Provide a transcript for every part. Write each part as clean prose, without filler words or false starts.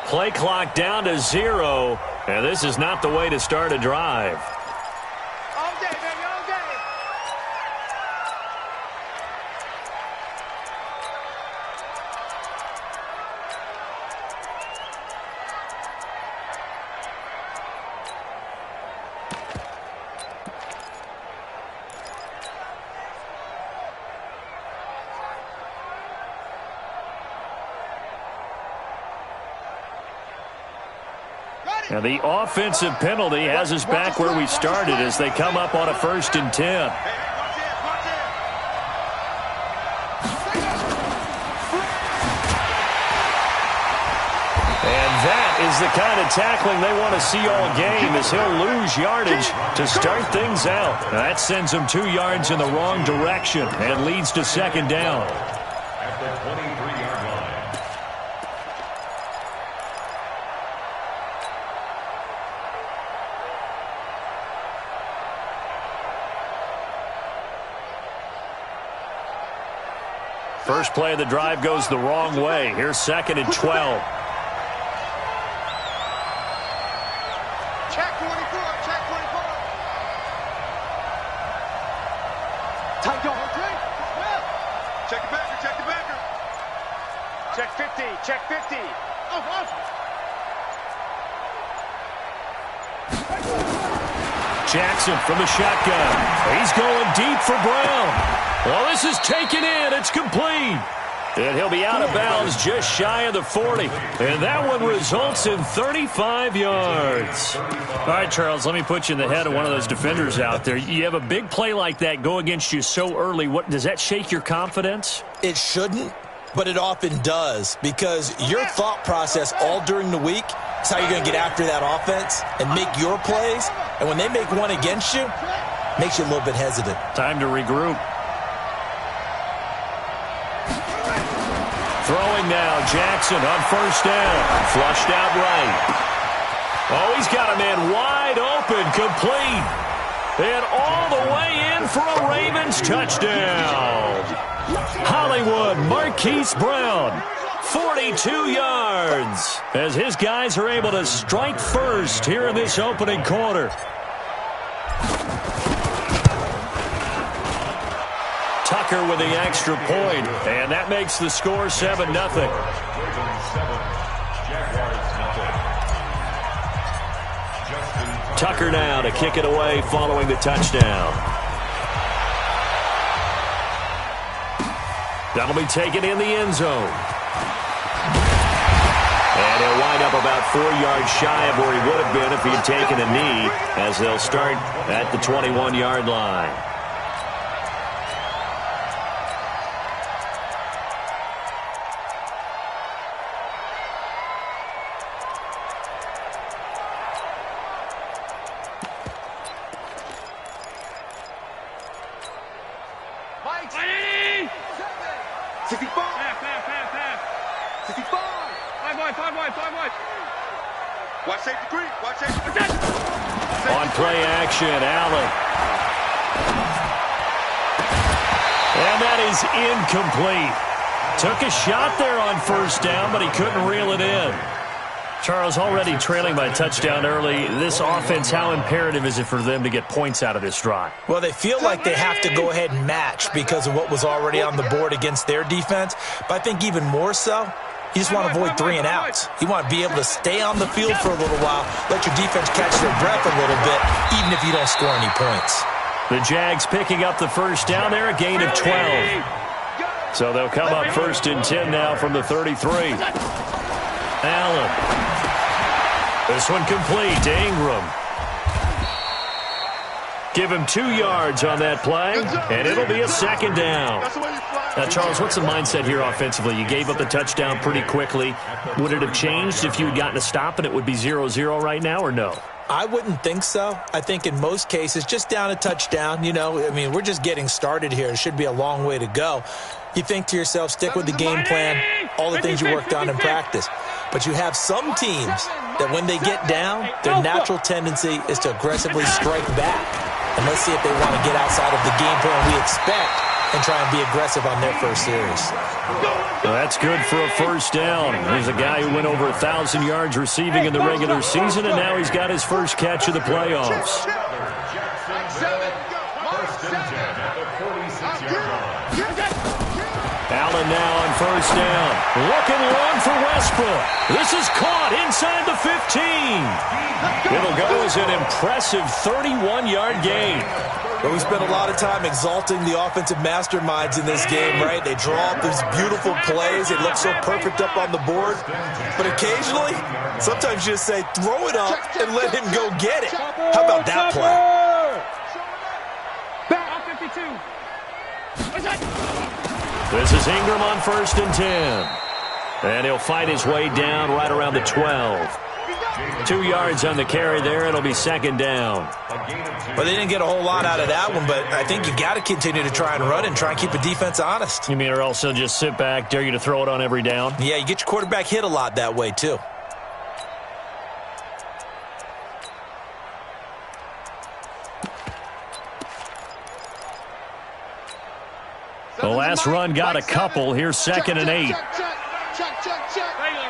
Play clock down to 0, and this is not the way to start a drive. All day, baby, all day. Now the offensive penalty has us back where we started as they come up on a 1st and 10. And that is the kind of tackling they want to see all game as he'll lose yardage to start things out. Now that sends him 2 yards in the wrong direction and leads to 2nd down. At the 23-yard line. First play of the drive goes the wrong way. Here's 2nd and 12. Check 24, check 24. Tight go. Check the backer, check the backer. Check 50, check 50. Off. Jackson from the shotgun. He's going deep for Brown. Well, this is taken in. It's complete. And he'll be out of bounds just shy of the 40. And that one results in 35 yards. All right, Charles, let me put you in the head of one of those defenders out there. You have a big play like that go against you so early. What does that shake your confidence? It shouldn't, but it often does, because your thought process all during the week is how you're going to get after that offense and make your plays. And when they make one against you, it makes you a little bit hesitant. Time to regroup. Throwing now, Jackson on 1st down. Flushed out right. Oh, he's got a man wide open, complete. And all the way in for a Ravens touchdown. Hollywood Marquise Brown, 42 yards, as his guys are able to strike first here in this opening quarter. Tucker with the extra point, and that makes the score 7-0. Tucker now to kick it away following the touchdown. That'll be taken in the end zone. And he'll wind up about 4 yards shy of where he would have been if he had taken a knee, as they'll start at the 21-yard line. On play action, Allen. And that is incomplete. Took a shot there on 1st down, but he couldn't reel it in. Charles, already trailing by a touchdown early. This offense, how imperative is it for them to get points out of this drive? Well, they feel like they have to go ahead and match because of what was already on the board against their defense. But I think even more so, You just want to avoid 3 and outs. You want to be able to stay on the field for a little while, let your defense catch their breath a little bit, even if you don't score any points. The Jags picking up the first down there, a gain of 12. So they'll come up 1st and 10 now from the 33. Allen. This one complete to Ingram. Give him 2 yards on that play, and it'll be a 2nd down. Now, Charles, what's the mindset here offensively? You gave up the touchdown pretty quickly. Would it have changed if you had gotten a stop and it would be 0-0 right now, or no? I wouldn't think so. I think in most cases, just down a touchdown, we're just getting started here. It should be a long way to go. You think to yourself, stick with the game plan, all the things you worked on in practice. But you have some teams that when they get down, their natural tendency is to aggressively strike back. And let's see if they want to get outside of the game plan we expect and try and be aggressive on their first series. Well, that's good for a first down. Here's a guy who went over 1,000 yards receiving in the regular season, and now he's got his first catch of the playoffs. Allen now on first down. Looking long for Westbrook. This is caught inside the 15. It'll go as an impressive 31-yard gain. Well, we spent a lot of time exalting the offensive masterminds in this game, right? They draw up these beautiful plays. They look so perfect up on the board. But occasionally, sometimes you just say, throw it up and let him go get it. How about that play? Back 52. This is Ingram on 1st and 10. And he'll fight his way down right around the 12. 2 yards on the carry there. It'll be 2nd down. Well, they didn't get a whole lot out of that one, but I think you got to continue to try and run and try and keep the defense honest. You mean or else they'll just sit back, dare you to throw it on every down? Yeah, you get your quarterback hit a lot that way, too. The last run got a couple. Here's 2nd and 8. Check. Regular.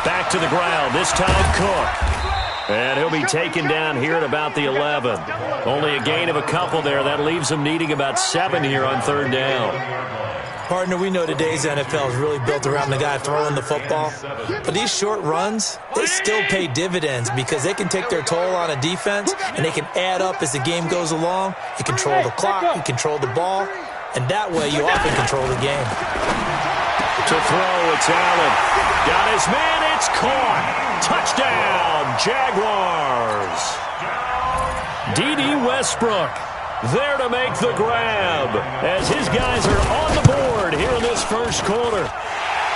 Back to the ground. This time Cook. And he'll be taken down here at about the 11. Only a gain of a couple there. That leaves him needing about 7 here on 3rd down. Partner, we know today's NFL is really built around the guy throwing the football. But these short runs, they still pay dividends because they can take their toll on a defense and they can add up as the game goes along. You control the clock, you control the ball, and that way you often control the game. To throw, it's Allen. Got his man, it's caught. Touchdown, Jaguars. D.D. Westbrook there to make the grab as his guys are on the board here in this first quarter.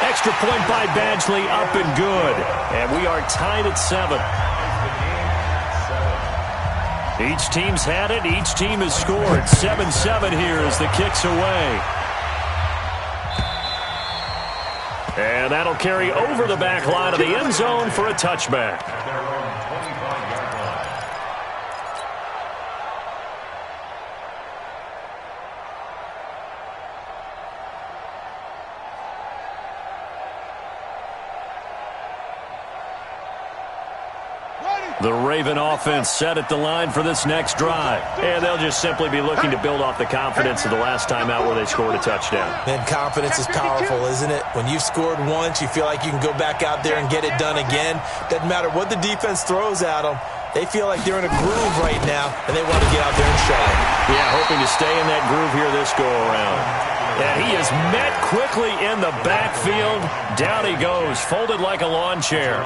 Extra point by Badgley, up and good. And we are tied at 7. Each team's had it. Each team has scored. 7-7 here as the kick's away. And that'll carry over the back line of the end zone for a touchback. The Raven offense set at the line for this next drive. And they'll just simply be looking to build off the confidence of the last time out where they scored a touchdown. Man, confidence is powerful, isn't it? When you've scored once, you feel like you can go back out there and get it done again. Doesn't matter what the defense throws at them. They feel like they're in a groove right now, and they want to get out there and show it. Yeah, hoping to stay in that groove here this go-around. And he is met quickly in the backfield. Down he goes, folded like a lawn chair.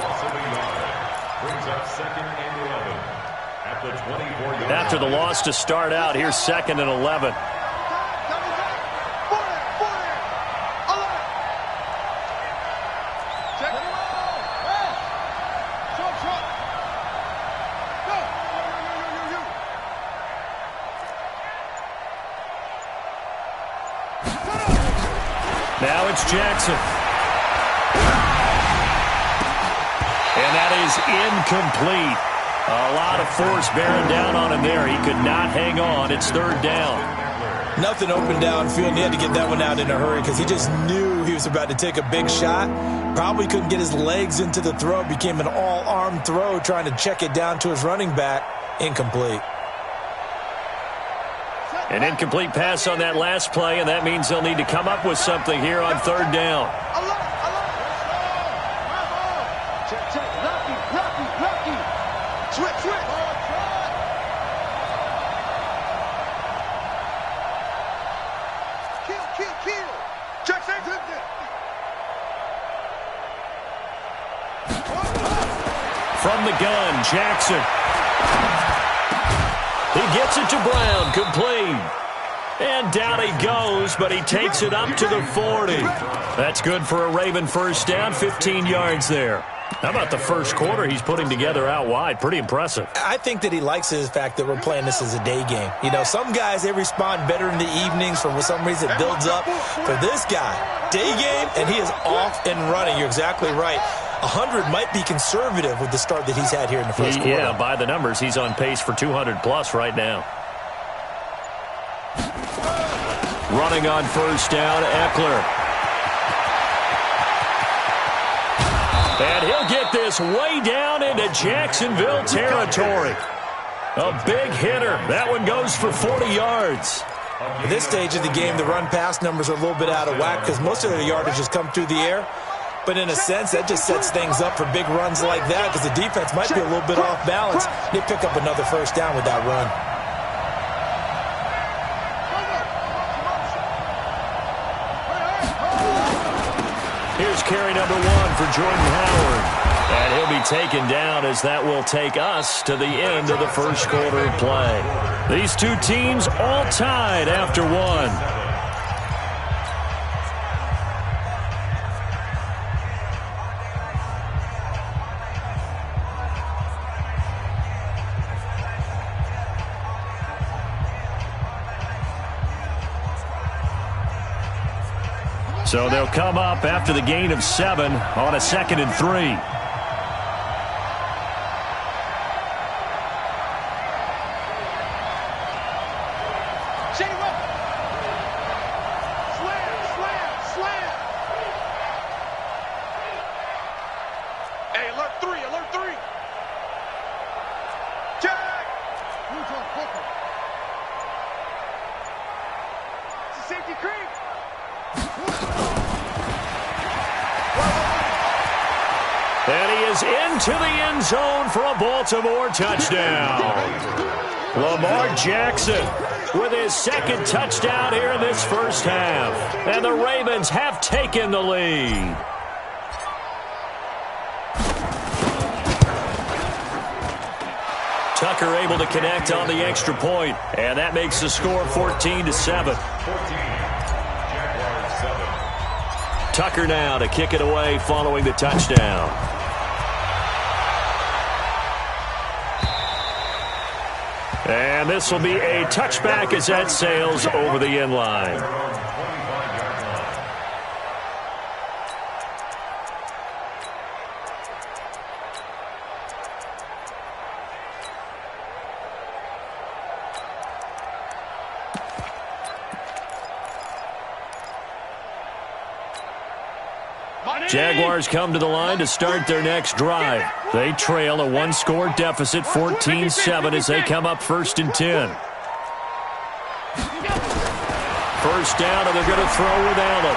After the loss to start out, here's 2nd and 11. Now it's Jackson. And that is incomplete. A lot of force bearing down on him there. He could not hang on. It's 3rd down. Nothing open downfield, and he had to get that one out in a hurry because he just knew he was about to take a big shot. Probably couldn't get his legs into the throw. Became an all-arm throw trying to check it down to his running back. Incomplete. An incomplete pass on that last play, and that means they'll need to come up with something here on third down. Check. Lucky. Switch. Kill. Check. From the gun, Jackson. He gets it to Brown, complete. And down he goes, but he takes it up to the 40. That's good for a Raven first down, 15 yards there. How about the first quarter he's putting together out wide? Pretty impressive. I think that he likes the fact that we're playing this as a day game. You know, some guys, they respond better in the evenings. For some reason, it builds up. For this guy, day game, and he is off and running. You're exactly right. 100 might be conservative with the start that he's had here in the first quarter. Yeah, by the numbers, he's on pace for 200-plus right now. Running on first down, Eckler. And he'll get this way down into Jacksonville territory. A big hitter. That one goes for 40 yards. At this stage of the game, the run-pass numbers are a little bit out of whack because most of their yardage has come through the air. But in a sense, that just sets things up for big runs like that because the defense might be a little bit off balance. They pick up another first down with that run. Here's carry number 1 for Jordan Howard. And he'll be taken down as that will take us to the end of the first quarter of play. These two teams all tied after one. So they'll come up after the gain of 7 on a 2nd and 3. Slam. Hey, alert 3. Check. It's a safety creep. And he is into the end zone for a Baltimore touchdown. Lamar Jackson with his 2nd touchdown here in this first half. And the Ravens have taken the lead. Tucker able to connect on the extra point, and that makes the score 14-7. Tucker now to kick it away following the touchdown. And this will be a touchback as that sails over the end line. Jaguars come to the line to start their next drive. They trail a 1-score deficit, 14-7, as they come up 1st and 10. First down, and they're going to throw with Allen.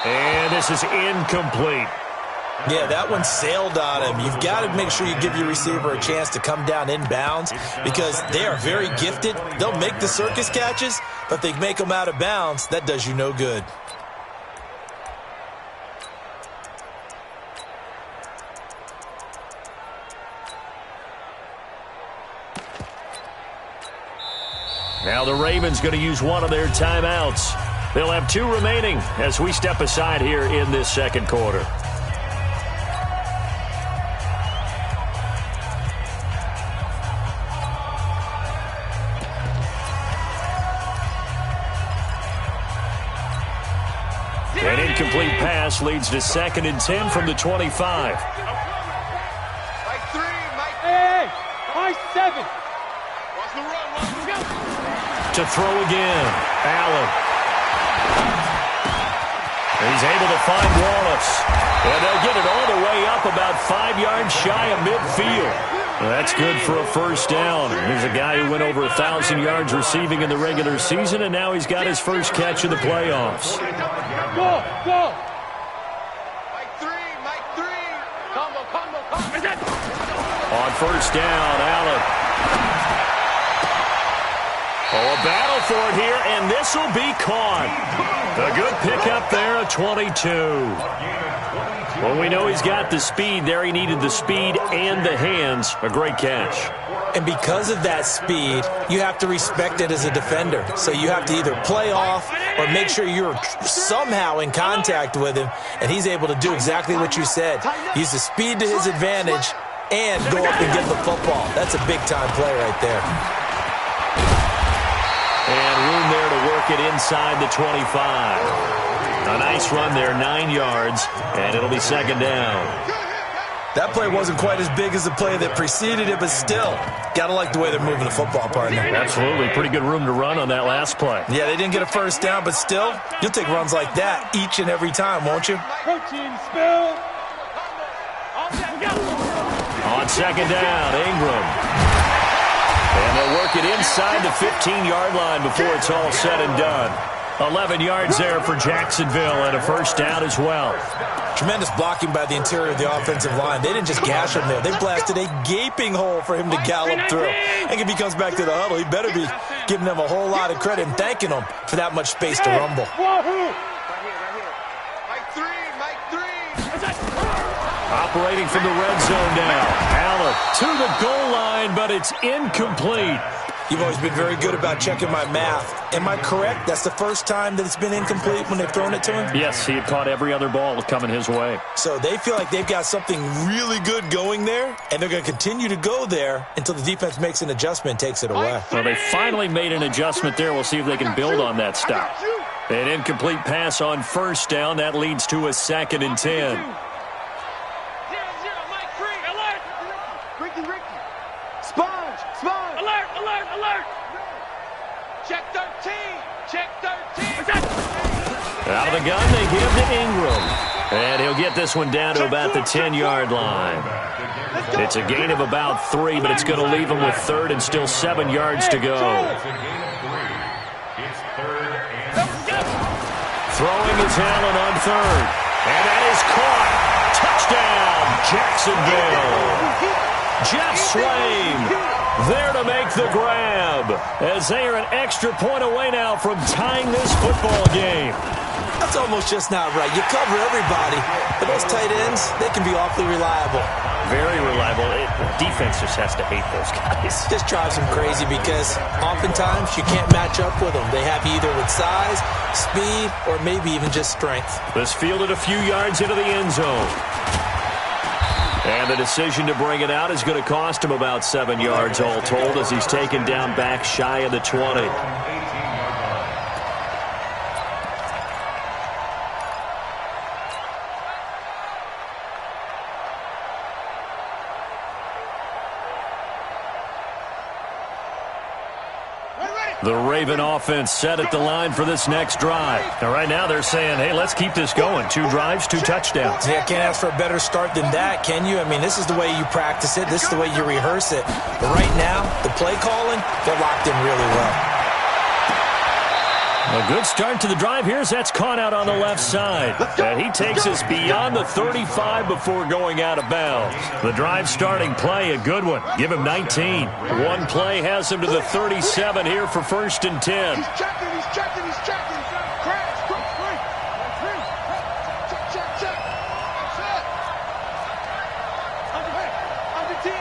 And this is incomplete. Yeah, that one sailed on him. You've got to make sure you give your receiver a chance to come down inbounds because they are very gifted. They'll make the circus catches, but if they make them out of bounds, that does you no good. Now the Ravens going to use one of their timeouts. They'll have 2 remaining as we step aside here in this second quarter. An incomplete pass leads to 2nd and 10 from the 25. Mike 3, Mike. Hey, Mike 7. Watch the run, go. To throw again, Allen. He's able to find Wallace. And they'll get it all the way up about 5 yards shy of midfield. That's good for a first down. Here's a guy who went over 1,000 yards receiving in the regular season, and now he's got his first catch in the playoffs. Go! Mike 3! Combo! On first down, Allen. Oh, a battle for it here, and this will be caught. A good pickup there at 22. Well, we know he's got the speed there. He needed the speed and the hands. A great catch. And because of that speed, you have to respect it as a defender. So you have to either play off or make sure you're somehow in contact with him, and he's able to do exactly what you said. Use the speed to his advantage and go up and get the football. That's a big-time play right there. And room there to work it inside the 25. A nice run there, 9 yards, and it'll be second down. That play wasn't quite as big as the play that preceded it, but still, got to like the way they're moving the football, partner. Absolutely. Pretty good room to run on that last play. Yeah, they didn't get a first down, but still, you'll take runs like that each and every time, won't you? Protein spill! On second down, Ingram. And they'll work it inside the 15-yard line before it's all said and done. 11 yards there for Jacksonville and a first down as well. Tremendous blocking by the interior of the offensive line. They didn't just gash him there. They blasted a gaping hole for him to gallop through. And if he comes back to the huddle, he better be giving them a whole lot of credit and thanking them for that much space to rumble. Right here. Mike 3! Operating from the red zone now. Allen to the goal line, but it's incomplete. You've always been very good about checking my math. Am I correct? That's the first time that it's been incomplete when they've thrown it to him? Yes, he had caught every other ball coming his way. So they feel like they've got something really good going there, and they're going to continue to go there until the defense makes an adjustment and takes it away. Well, they finally made an adjustment there. We'll see if they can build on that stop. An incomplete pass on first down. That leads to a 2nd and 10. Mike 3, alert! Ricky! Sponge! Alert! Check 13! Out of the gun, they give to Ingram. And he'll get this one down to about the 10-yard line. It's a gain of about 3, but it's going to leave him with 3rd and still 7 yards to go. Throwing is Allen on 3rd. And that is caught. Touchdown, Jacksonville. Jeff Swain there to make the grab as they are an extra point away now from tying this football game. That's almost just not right. You cover everybody, but those tight ends, they can be awfully reliable. Very reliable. Defense just has to hate those guys. Just drives them crazy because oftentimes you can't match up with them. They have you either with size, speed, or maybe even just strength. This fielded a few yards into the end zone. And the decision to bring it out is going to cost him about 7 yards all told as he's taken down back shy of the 20. The Raven offense set at the line for this next drive. Now, right now they're saying, hey, let's keep this going. 2 drives, 2 touchdowns. Yeah, can't ask for a better start than that, can you? I mean, this is the way you practice it. This is the way you rehearse it. But right now, the play calling, they're locked in really well. A good start to the drive here as that's caught out on the left side. And he takes us beyond the 35 before going out of bounds. The drive starting play, a good one. Give him 19. One play has him to the 37 here for 1st and 10. He's checking. Crash, quick. Check. Under 10.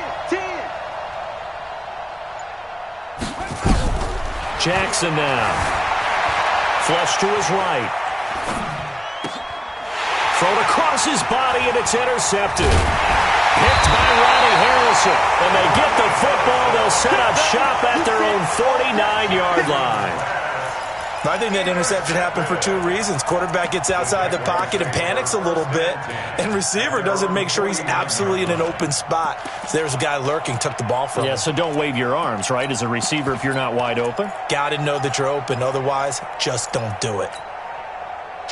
Jackson now. Flush to his right. Thrown across his body, and it's intercepted. Picked by Ronnie Harrison. And they get the football. They'll set up shop at their own 49-yard line. I think that interception happened for 2 reasons. Quarterback gets outside the pocket and panics a little bit, and receiver doesn't make sure he's absolutely in an open spot. So there's a guy lurking, took the ball from him. Yeah, so don't wave your arms, right, as a receiver if you're not wide open. Got to know that you're open. Otherwise, just don't do it.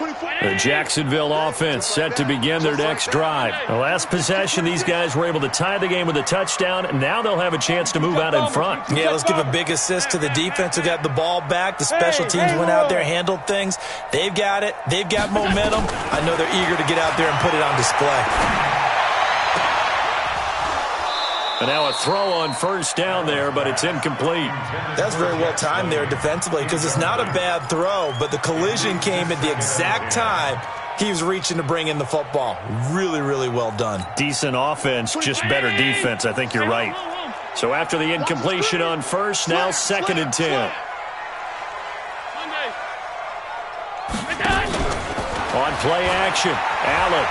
The Jacksonville offense set to begin their next drive. The last possession, these guys were able to tie the game with a touchdown. Now they'll have a chance to move out in front. Yeah, let's give a big assist to the defense who got the ball back. The special teams went out there, handled things. They've got it. They've got momentum. I know they're eager to get out there and put it on display. And now a throw on first down there, but it's incomplete. That's very well timed there defensively because it's not a bad throw, but the collision came at the exact time he was reaching to bring in the football. Really, really well done. Decent offense, just better defense. I think you're right. So after the incompletion on first, now 2nd and 10. On play action, Allen.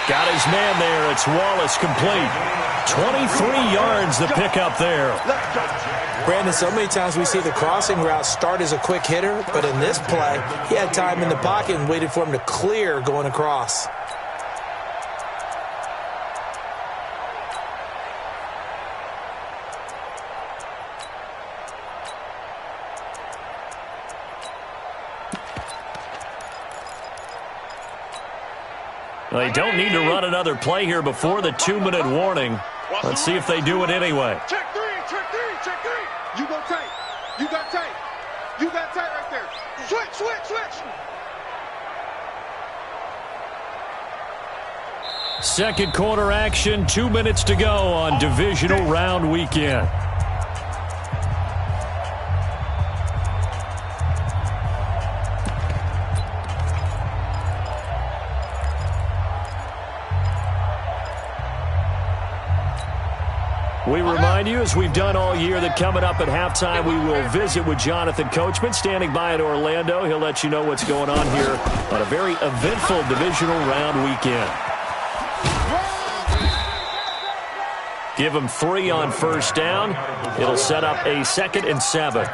Got his man there. It's Wallace complete. 23 yards the pickup there. Brandon, so many times we see the crossing route start as a quick hitter, but in this play, he had time in the pocket and waited for him to clear going across. Well, they don't need to run another play here before the 2-minute warning. Let's see if they do it anyway. Check three, check three, check three. You go tight. You got tight. You got tight right there. Switch, switch, switch. Second quarter action, 2 minutes to go on divisional round weekend. We remind you, as we've done all year, that coming up at halftime, we will visit with Jonathan Coachman, standing by in Orlando. He'll let you know what's going on here on a very eventful divisional round weekend. Give him 3 on first down. It'll set up a 2nd and 7.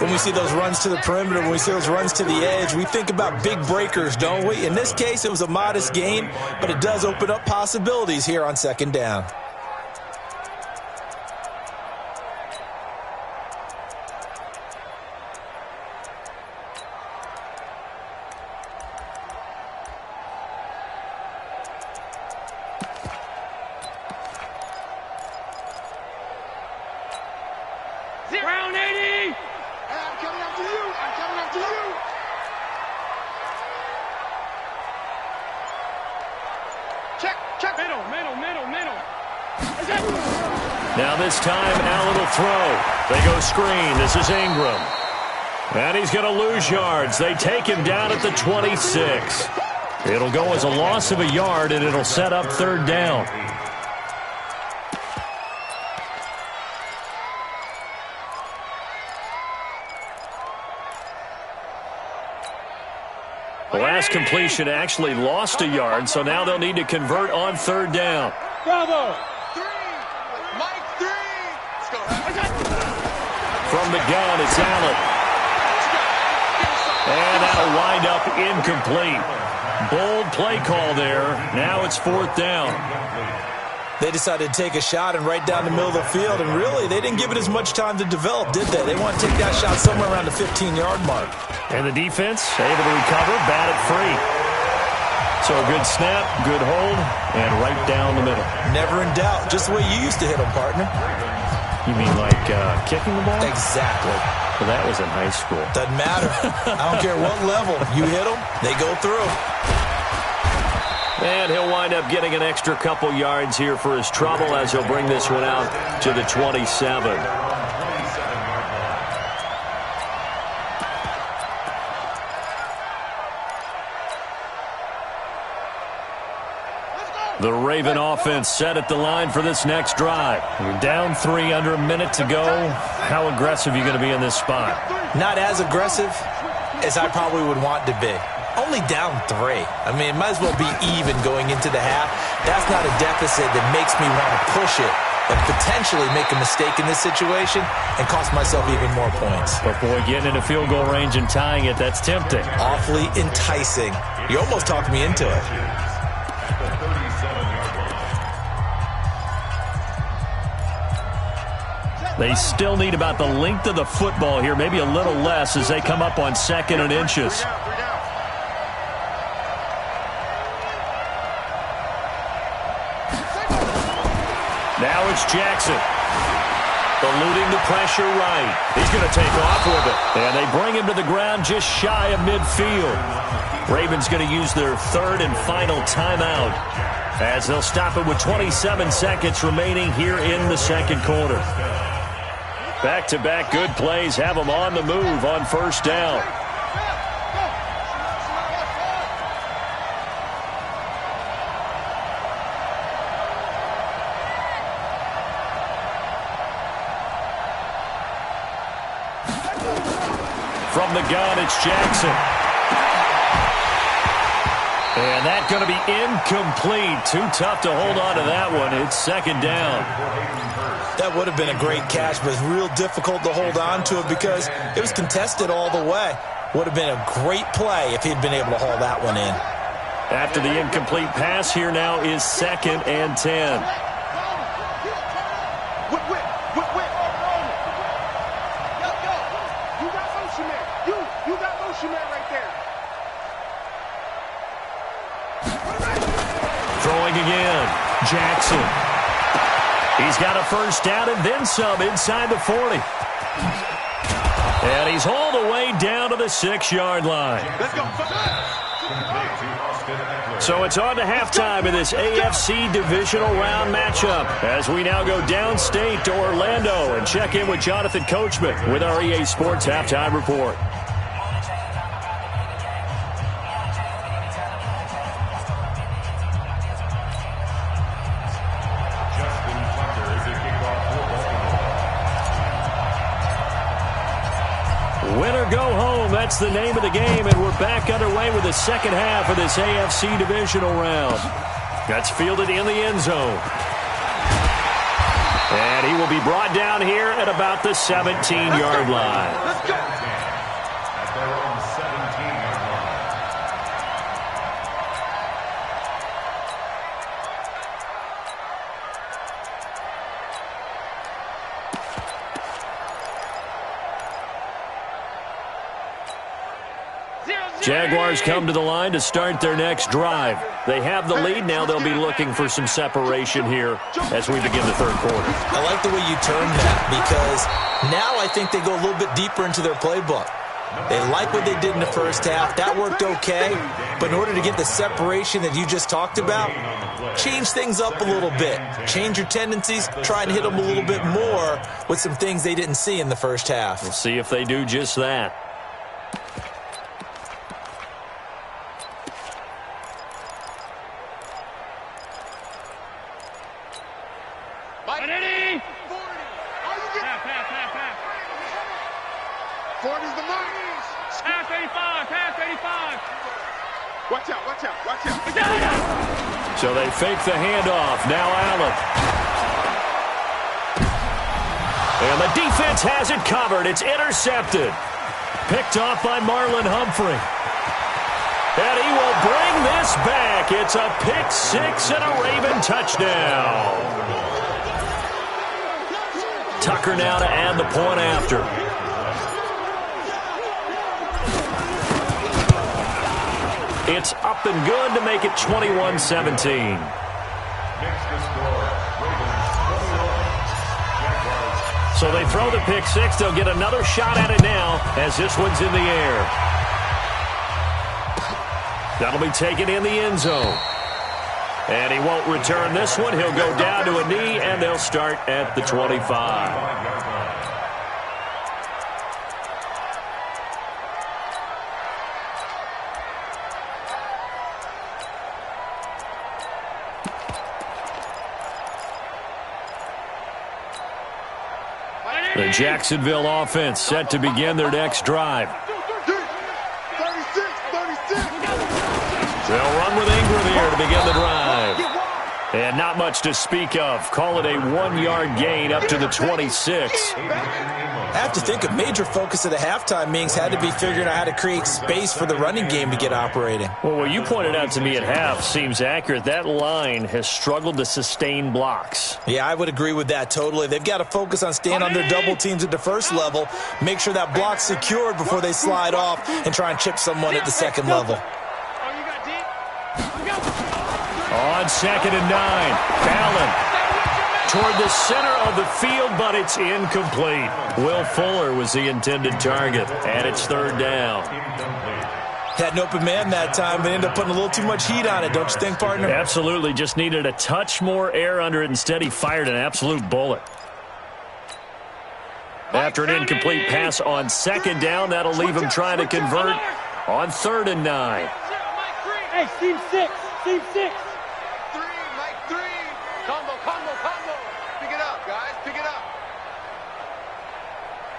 When we see those runs to the perimeter, when we see those runs to the edge, we think about big breakers, don't we? In this case, it was a modest gain, but it does open up possibilities here on 2nd down. Round 80. Hey, I'm coming after you. I'm coming after you. Check, check. Middle, middle, middle, middle. Now this time, Allen will throw. They go screen. This is Ingram. And he's going to lose yards. They take him down at the 26. It'll go as a loss of a yard, and it'll set up 3rd down. The last completion actually lost a yard, so now they'll need to convert on 3rd down. Bravo. 3. Mike 3. Let's go. From the gun, it's Allen. And that'll wind up incomplete. Bold play call there. Now it's 4th down. They decided to take a shot and right down the middle of the field, and really, they didn't give it as much time to develop, did they? They want to take that shot somewhere around the 15-yard mark. And the defense able to recover, bat it free. So a good snap, good hold, and right down the middle. Never in doubt. Just the way you used to hit them, partner. You mean like kicking the ball? Exactly. Well, that was in high school. Doesn't matter. I don't care what level. You hit them, they go through. And he'll wind up getting an extra couple yards here for his trouble as he'll bring this one out to the 27. The Raven offense set at the line for this next drive. You're down 3, under a minute to go. How aggressive are you going to be in this spot? Not as aggressive as I probably would want to be. Only down 3. I mean, it might as well be even going into the half. That's not a deficit that makes me want to push it and potentially make a mistake in this situation and cost myself even more points. But boy, getting into field goal range and tying it, that's tempting. Awfully enticing. You almost talked me into it. They still need about the length of the football here, maybe a little less as they come up on 2nd and inches. Now it's Jackson. Eluding the pressure right. He's going to take off with it. And they bring him to the ground just shy of midfield. Ravens going to use their 3rd and final timeout as they'll stop it with 27 seconds remaining here in the 2nd quarter. Back-to-back good plays have them on the move on 1st down. From the gun, it's Jackson. And that's going to be incomplete. Too tough to hold on to that one. It's 2nd down. That would have been a great catch, but it's real difficult to hold on to it because it was contested all the way. Would have been a great play if he'd been able to haul that one in. After the incomplete pass, here now is 2nd and 10. Throwing again, Jackson. He's got a 1st down and then some inside the 40. And he's hauled away down to the 6-yard line. Let's go. So it's on to halftime in this AFC divisional round matchup as we now go downstate to Orlando and check in with Jonathan Coachman with our EA Sports Halftime Report. Win or go home, that's the name of the game, and we're back underway with the 2nd half of this AFC divisional round. That's fielded in the end zone. And he will be brought down here at about the 17-yard line. Let's go. At their own 17-yard line. Jaguars come to the line to start their next drive. They have the lead. Now they'll be looking for some separation here as we begin the 3rd quarter. I like the way you termed that because now I think they go a little bit deeper into their playbook. They like what they did in the 1st half. That worked okay. But in order to get the separation that you just talked about, change things up a little bit. Change your tendencies. Try and hit them a little bit more with some things they didn't see in the 1st half. We'll see if they do just that. So they fake the handoff. Now Allen. And the defense has it covered. It's intercepted. Picked off by Marlon Humphrey. And he will bring this back. It's a pick 6 and a Raven touchdown. Tucker now to add the point after. It's up and good to make it 21-17. So they throw the pick 6. They'll get another shot at it now as this one's in the air. That'll be taken in the end zone. And he won't return this one. He'll go down to a knee, and they'll start at the 25. The Jacksonville offense set to begin their next drive. 36. They'll run with Ingram here to begin the drive. And not much to speak of. Call it a 1-yard gain up to the 26. have to think a major focus of the halftime meetings had to be figuring out how to create space for the running game to get operating. Well, what you pointed out to me at half seems accurate. That line has struggled to sustain blocks. Yeah, I would agree with that totally. They've got to focus on staying on their double teams at the first level, make sure that block's secured before they slide off and try and chip someone at the second level. On 2nd and 9, Allen toward the center of the field, but it's incomplete. Will Fuller was the intended target, and it's 3rd down. Had an open man that time, but ended up putting a little too much heat on it, don't you think, partner? Absolutely. Just needed a touch more air under it. Instead, he fired an absolute bullet. After an incomplete pass on 2nd down, that'll leave him trying to convert on 3rd and 9. Hey, team 6. Team 6. 3, Mike 3. Combo. Pick it up, guys. Pick it up.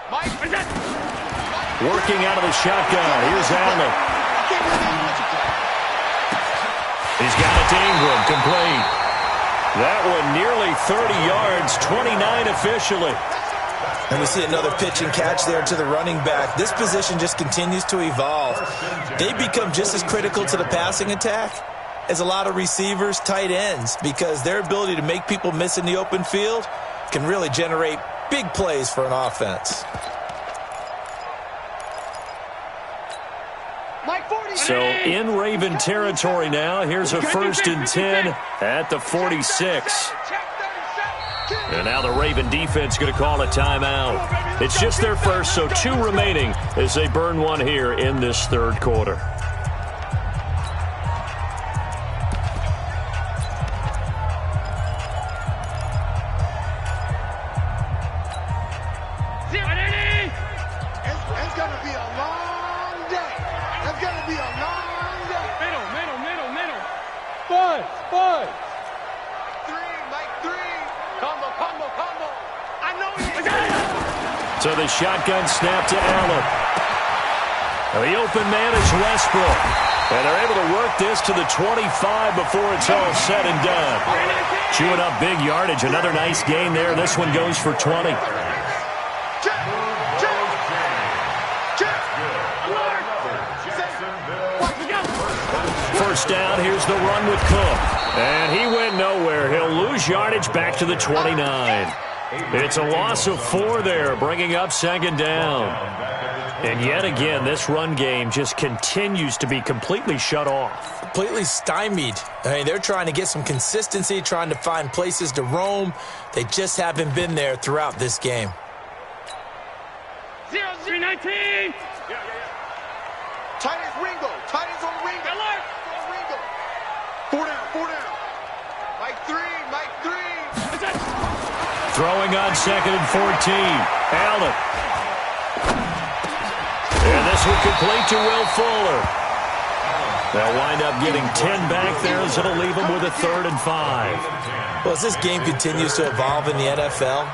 Mike. Working out of the shotgun. Here's Allen. He's got it to Ingram. Complete. That one nearly 30 yards. 29 officially. And we see another pitch and catch there to the running back. This position just continues to evolve. They become just as critical to the passing attack as a lot of receivers, tight ends, because their ability to make people miss in the open field can really generate big plays for an offense. So in Raven territory now, here's a 1st and 10 at the 46. And now the Raven defense going to call a timeout. It's just their first, so 2 remaining as they burn one here in this 3rd quarter. It's going to be a long day. It's going to be a long day. Middle. Buzz. 3, Mike 3. Combo. I know you. So the shotgun snap to Allen. Now the open man is Westbrook. And they're able to work this to the 25 before it's all said and done. Chewing up big yardage. Another nice gain there. This one goes for 20. First down, here's the run with Cook. And he went nowhere. He'll lose yardage back to the 29. It's a loss of 4 there, bringing up 2nd down. And yet again, this run game just continues to be completely shut off. Completely stymied. I mean, they're trying to get some consistency, trying to find places to roam. They just haven't been there throughout this game. 0-3-19. Tight as Ringo. Tight as on Ringo. Alert. On Ringo. 4 down. Mike 3. Throwing on 2nd and 14. Allen. And this will complete to Will Fuller. They'll wind up getting 10 back there, as it'll leave them with a 3rd and 5. Well, as this game continues to evolve in the NFL,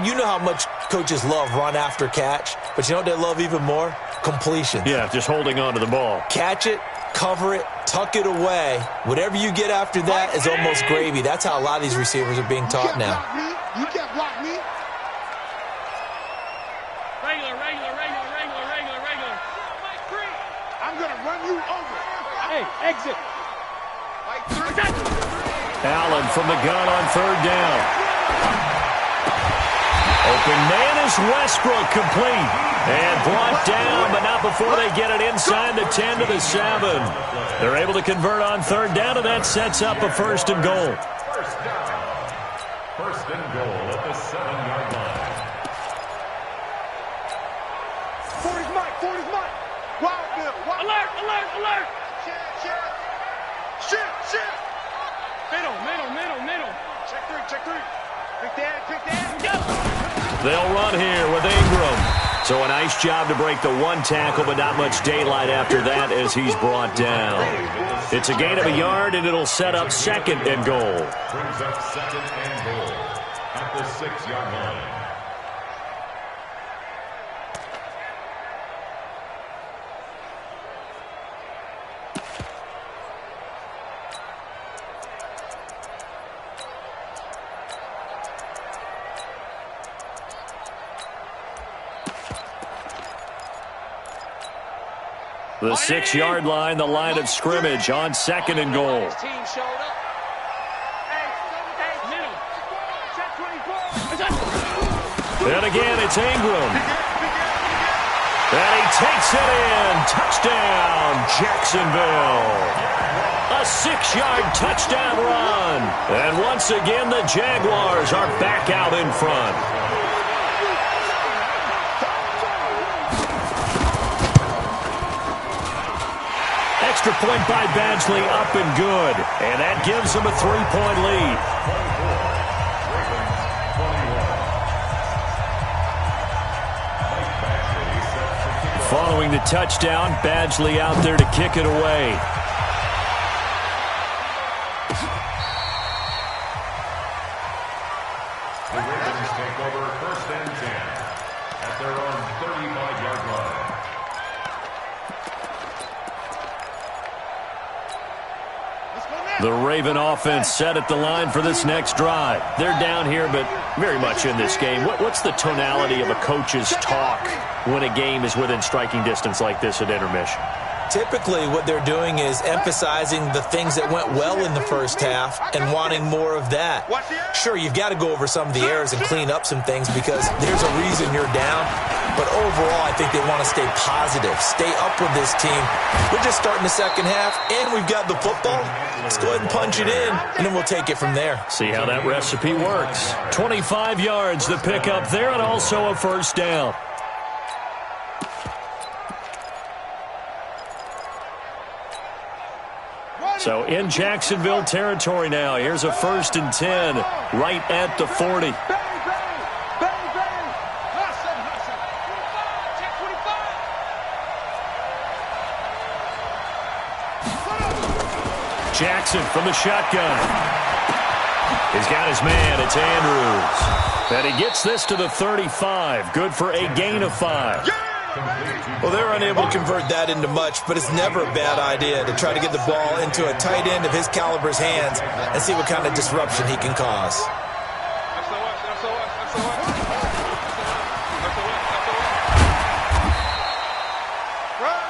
you know how much coaches love run after catch, but you know what they love even more? Completion. Yeah, just holding on to the ball. Catch it, cover it, tuck it away. Whatever you get after that is almost gravy. That's how a lot of these receivers are being taught now. You can't block me. Regular. I'm going to run you over. Hey, exit. Mike 3. Allen from the gun on 3rd down. Open man is Westbrook, complete. And brought down, but not before they get it inside the 10 to the 7. They're able to convert on 3rd down, and that sets up a 1st and goal. First and goal at the 7-yard line. 40's Mike. Wild Bill. Alert. Shit. Middle. Check 3. Pick that. They'll run here with Ingram. So a nice job to break the 1 tackle, but not much daylight after that as he's brought down. It's a gain of a yard, and it'll set up 2nd and goal. Brings up 2nd and goal at the 6-yard line. The 6-yard line, the line of scrimmage on 2nd and goal. And again, it's Ingram. And he takes it in. Touchdown, Jacksonville. A 6-yard touchdown run. And once again, the Jaguars are back out in front. Extra point by Badgley, up and good. And that gives them a 3-point lead. Following the touchdown, Badgley out there to kick it away. The Ravens take over 1st and 10 at their own 35-yard line. The Raven offense set at the line for this next drive. They're down here, but very much in this game. What's the tonality of a coach's talk when a game is within striking distance like this at intermission? Typically, what they're doing is emphasizing the things that went well in the first half and wanting more of that. Sure, you've got to go over some of the errors and clean up some things because there's a reason you're down. But overall, I think they want to stay positive, stay up with this team. We're just starting the second half, and we've got the football. Let's go ahead and punch it in, and then we'll take it from there. See how that recipe works. 25 yards the pick up there, and also a 1st down. So in Jacksonville territory now. Here's a 1st and 10 right at the 40. Jackson from the shotgun. He's got his man. It's Andrews. And he gets this to the 35. Good for a gain of 5. Well, they're unable to convert that into much, but it's never a bad idea to try to get the ball into a tight end of his caliber's hands and see what kind of disruption he can cause.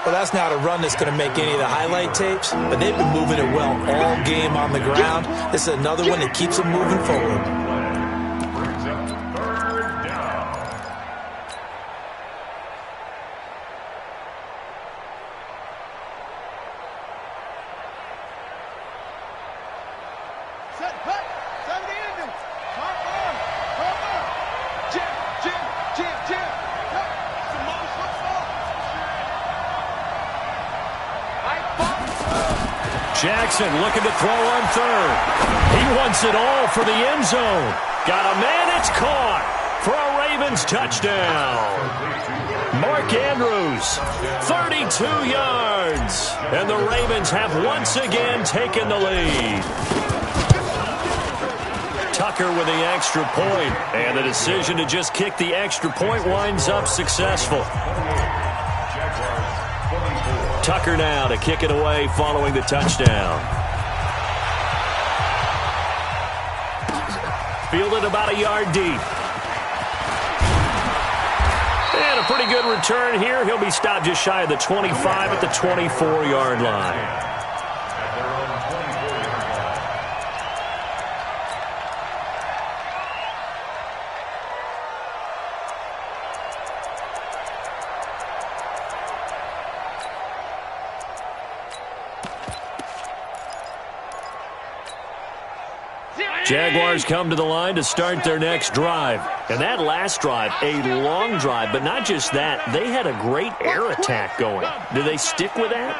Well, that's not a run that's going to make any of the highlight tapes, but they've been moving it well all game on the ground. This is another one that keeps them moving forward. Jackson looking to throw on 3rd. He wants it all for the end zone. Got a man, it's caught for a Ravens touchdown. Mark Andrews, 32 yards. And the Ravens have once again taken the lead. Tucker with the extra point, and the decision to just kick the extra point winds up successful. Tucker now to kick it away following the touchdown. Fielded about a yard deep. And a pretty good return here. He'll be stopped just shy of the 25 at the 24-yard line. Jaguars come to the line to start their next drive. And that last drive, a long drive, but not just that. They had a great air attack going. Do they stick with that?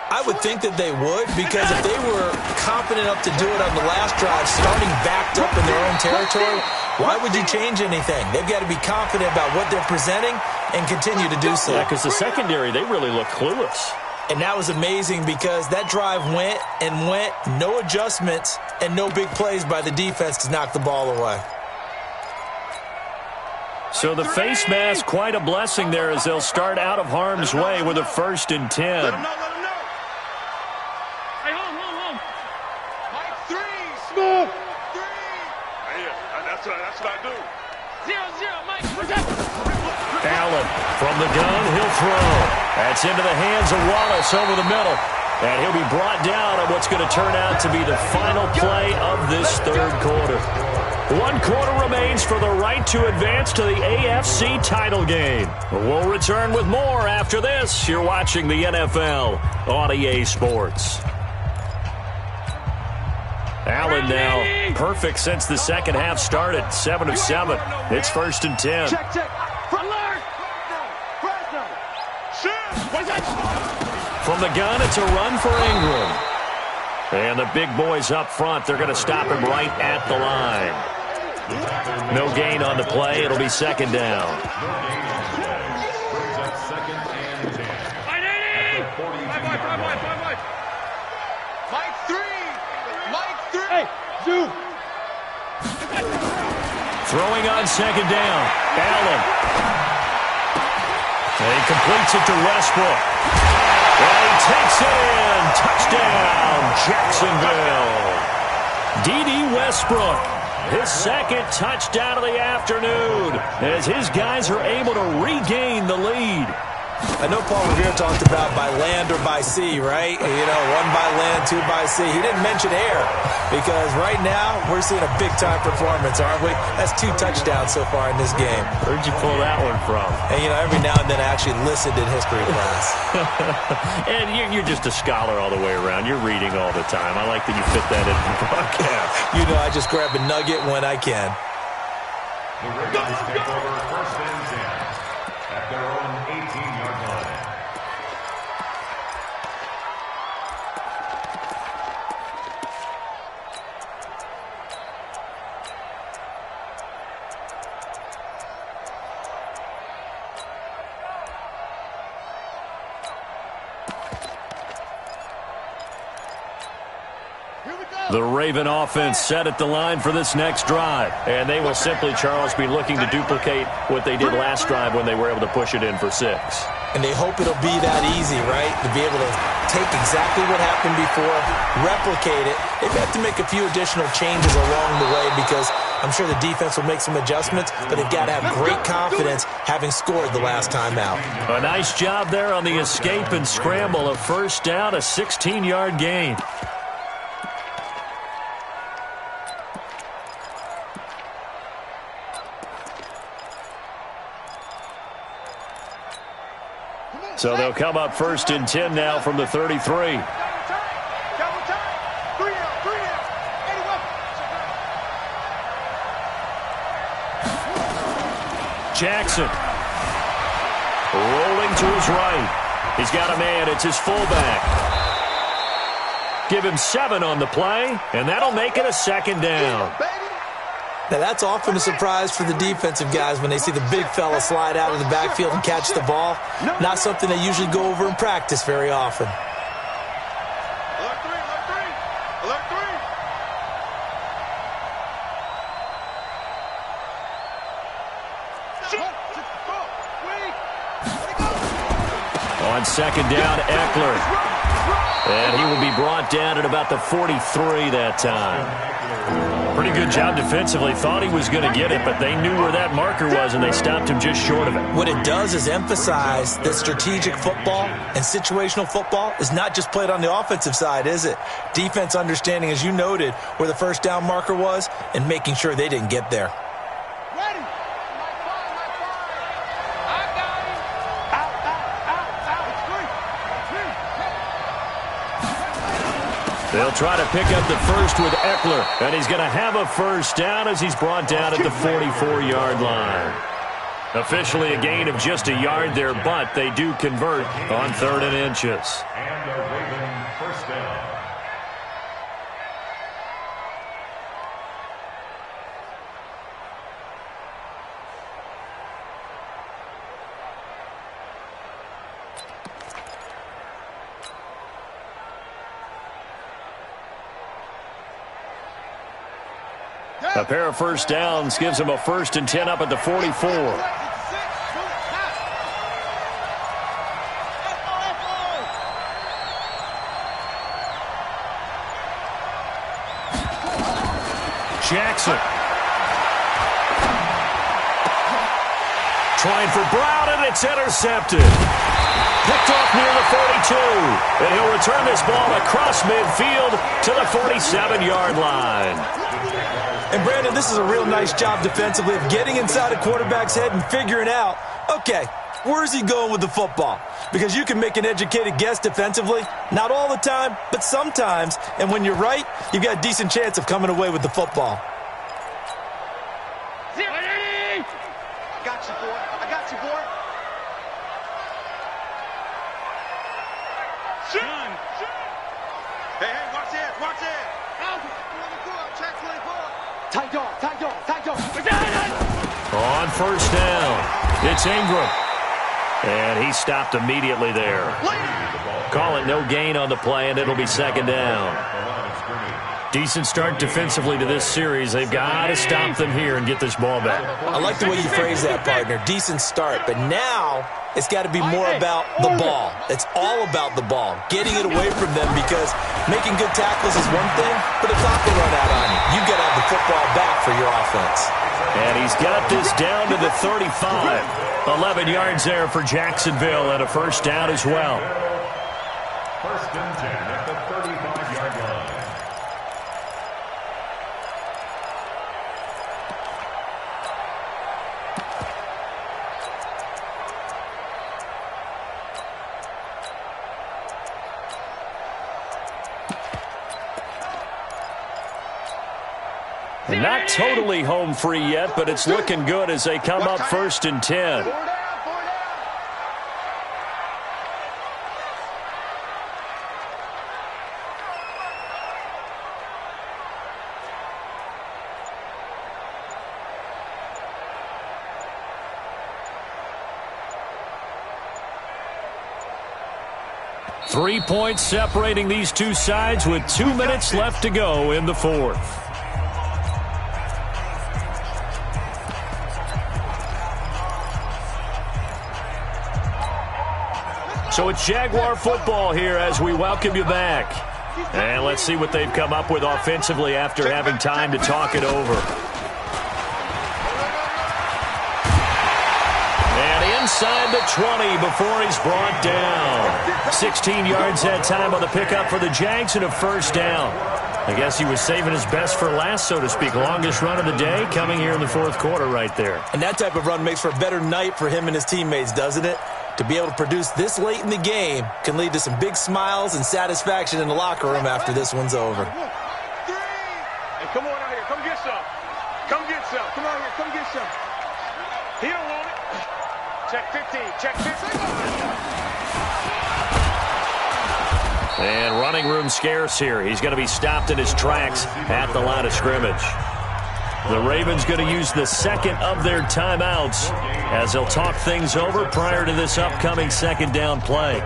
I would think that they would, because if they were confident enough to do it on the last drive, starting backed up in their own territory, why would you change anything? They've got to be confident about what they're presenting and continue to do so. Yeah, because the secondary, they really look clueless. And that was amazing because that drive went and went, no adjustments, and no big plays by the defense to knock the ball away. So the face mask, quite a blessing there as they'll start out of harm's way with a 1st and 10. Hey, home. Mike, 3. Smooth. 3. That's what I do. 0-0, Mike. Protect. Allen from the gun, he'll throw. That's into the hands of Wallace over the middle. And he'll be brought down on what's going to turn out to be the final play of this third quarter. 1 quarter remains for the right to advance to the AFC title game. We'll return with more after this. You're watching the NFL on EA Sports. Allen now perfect since the second half started. 7 of 7. It's 1st and 10. Check, check. From the gun, it's a run for Ingram. And the big boys up front, they're going to stop him right at the line. No gain on the play. It'll be 2nd down. Mike 3. Hey, Zoo. Throwing on 2nd down. Allen. And he completes it to Westbrook. And he takes it in. Touchdown, Jacksonville. D.D. Westbrook, his 2nd touchdown of the afternoon, as his guys are able to regain the lead. I know Paul Revere talked about by land or by sea, right? You know, 1 by land, 2 by sea. He didn't mention air because right now we're seeing a big-time performance, aren't we? That's 2 touchdowns so far in this game. Where'd you pull that one from? And, you know, every now and then I actually listened in history class. And you're just a scholar all the way around. You're reading all the time. I like that you fit that in the broadcast. You know, I just grab a nugget when I can. The Ravens take over 1st and 10 at their own 18-yard line. The Raven offense set at the line for this next drive. And they will simply, Charles, be looking to duplicate what they did last drive when they were able to push it in for 6. And they hope it'll be that easy, right? To be able to take exactly what happened before, replicate it. They have to make a few additional changes along the way because I'm sure the defense will make some adjustments, but they've got to have great confidence having scored the last time out. A nice job there on the escape and scramble. A 1st down, a 16-yard gain. So they'll come up 1st and 10 now from the 33. Jackson. Rolling to his right. He's got a man. It's his fullback. Give him 7 on the play, and that'll make it a 2nd down. Now, that's often a surprise for the defensive guys when they see the big fella slide out of the backfield and catch the ball. Not something they usually go over in practice very often. Alert 3, alert 3, alert 3. On 2nd down, Eckler. And he will be brought down at about the 43 that time. Pretty good job defensively. Thought he was going to get it, but they knew where that marker was, and they stopped him just short of it. What it does is emphasize that strategic football and situational football is not just played on the offensive side, is it? Defense understanding, as you noted, where the 1st down marker was and making sure they didn't get there. Ready. I got him. They'll try to pick up the 1st with Eckler, and he's going to have a 1st down as he's brought down at the 44-yard line. Officially a gain of just a yard there, but they do convert on 3rd and inches. And a Raven 1st down. A pair of 1st downs gives him a 1st and 10 up at the 44. Jackson. Trying for Brown, and it's intercepted. Picked off near the 42. And he'll return this ball across midfield to the 47-yard line. And, Brandon, this is a real nice job defensively of getting inside a quarterback's head and figuring out, okay, where's he going with the football? Because you can make an educated guess defensively. Not all the time, but sometimes. And when you're right, you've got a decent chance of coming away with the football. I got you, boy. I got you, boy. Shun. Hey, watch this, watch this. Check 24. Tight dog. On first down, it's Ingram. And he stopped immediately there. Call it no gain on the play, and it'll be second down. Decent start defensively to this series. They've got to stop them here and get this ball back. I like the way you phrase that, partner. Decent start. But now it's got to be more about the ball. It's all about the ball. Getting it away from them, because making good tackles is one thing, but the clock will run out on you. You've got to have the football back for your offense. And he's got this down to the 35. 11 yards there for Jacksonville, and a first down as well. First and 10 at the 35-yard line. Not totally home free yet, but it's looking good as they come up first and 10. 4 down. 3 points separating these two sides with 2 minutes left to go in the fourth. So it's Jaguar football here as we welcome you back. And let's see what they've come up with offensively after having time to talk it over. And inside the 20 before he's brought down. 16 yards that time on the pickup for the Jags and a first down. I guess he was saving his best for last, so to speak. Longest run of the day coming here in the fourth quarter right there. And that type of run makes for a better night for him and his teammates, doesn't it? To be able to produce this late in the game can lead to some big smiles and satisfaction in the locker room after this one's over. Hey, come on out here. Come get some. Come get some. Come on here. Come get some. He don't want it. Check 15. Check 15. And running room scarce here. He's going to be stopped in his tracks at the line of scrimmage. The Ravens going to use the second of their timeouts as they'll talk things over prior to this upcoming second down play.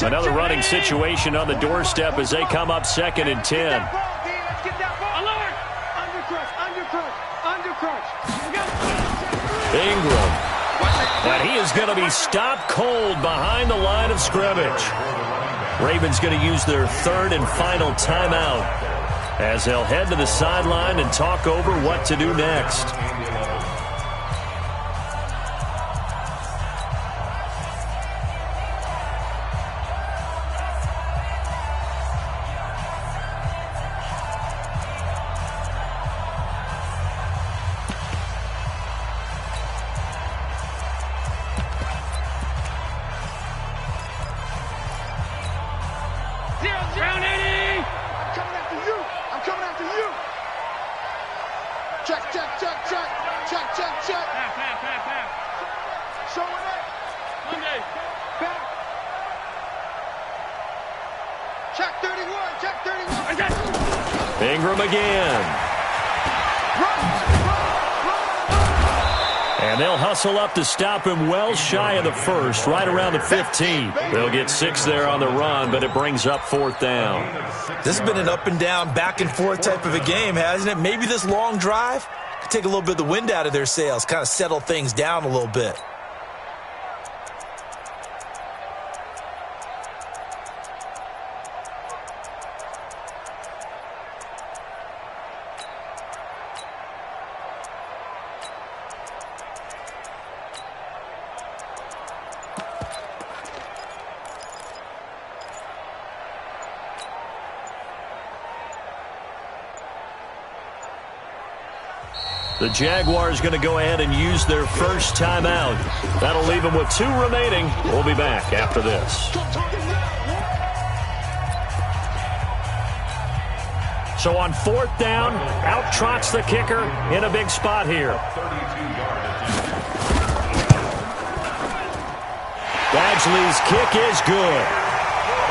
Another running situation on the doorstep as they come up second and 10. Ingram. And he is going to be stopped cold behind the line of scrimmage. Ravens going to use their third and final timeout as they'll head to the sideline and talk over what to do next. Ingram again. And they'll hustle up to stop him well shy of the first, right around the 15. They'll get 6 there on the run, but it brings up fourth down. This has been an up and down, back and forth type of a game, hasn't it? Maybe this long drive could take a little bit of the wind out of their sails, kind of settle things down a little bit. The Jaguars going to go ahead and use their first timeout. That'll leave them with 2 remaining. We'll be back after this. So on 4th down, out trots the kicker in a big spot here. Badgley's kick is good.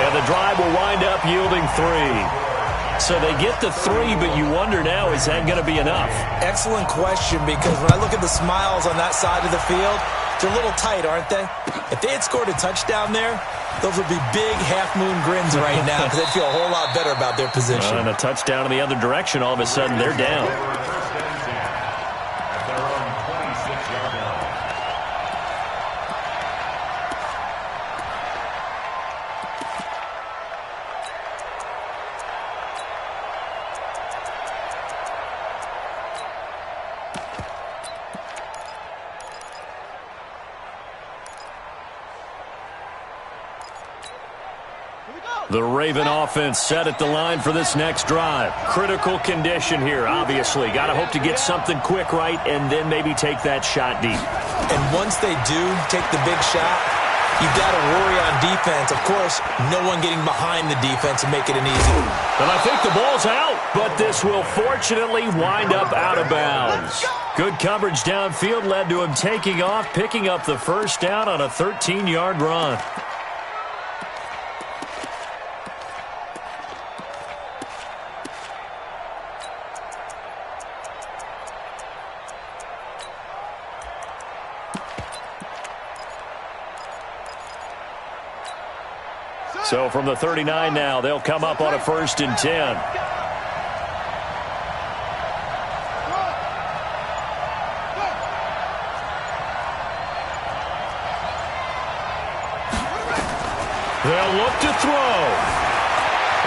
And the drive will wind up yielding 3. So they get the 3, but you wonder now, is that going to be enough? Excellent question, because when I look at the smiles on that side of the field, they're a little tight, aren't they? If they had scored a touchdown there, those would be big half-moon grins right now, because they'd feel a whole lot better about their position. And a touchdown in the other direction, all of a sudden they're down. The Raven offense set at the line for this next drive. Critical condition here, obviously. Got to hope to get something quick right and then maybe take that shot deep. And once they do take the big shot, you've got to worry on defense. Of course, no one getting behind the defense and make it an easy. And I think the ball's out, but this will fortunately wind up out of bounds. Good coverage downfield led to him taking off, picking up the first down on a 13-yard run. So from the 39 now, they'll come up on a 1st and 10. They'll look to throw.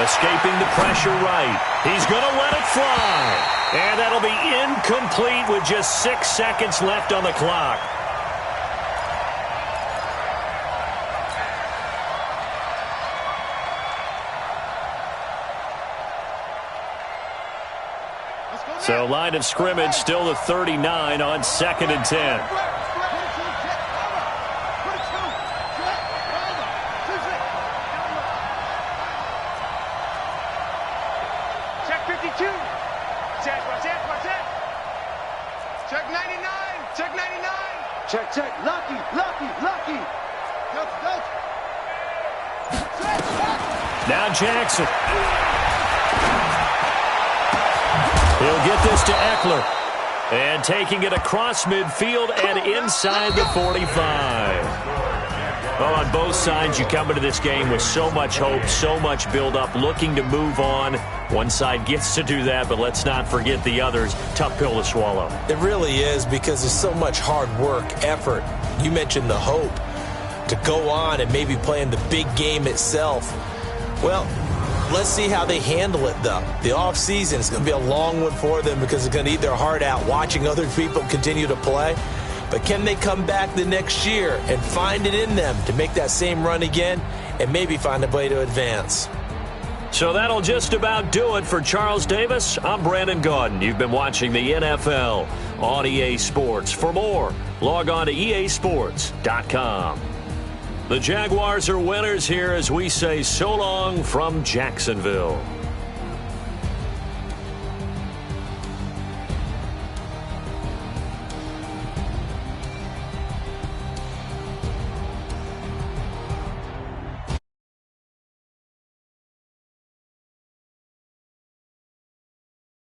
Escaping the pressure right. He's going to let it fly. And that'll be incomplete with just 6 seconds left on the clock. So line of scrimmage still the 39 on 2nd and 10. Check 52. Check 99. Check 99. Check. Lucky. Now Jackson. He'll get this to Eckler. And taking it across midfield and inside the 45. Well, on both sides, you come into this game with so much hope, so much build-up, looking to move on. One side gets to do that, but let's not forget the others. Tough pill to swallow. It really is, because there's so much hard work, effort. You mentioned the hope to go on and maybe play in the big game itself. Well, let's see how they handle it, though. The offseason is going to be a long one for them, because they're going to eat their heart out watching other people continue to play. But can they come back the next year and find it in them to make that same run again and maybe find a way to advance? So that'll just about do it for Charles Davis. I'm Brandon Gaudin. You've been watching the NFL on EA Sports. For more, log on to easports.com. The Jaguars are winners here as we say so long from Jacksonville.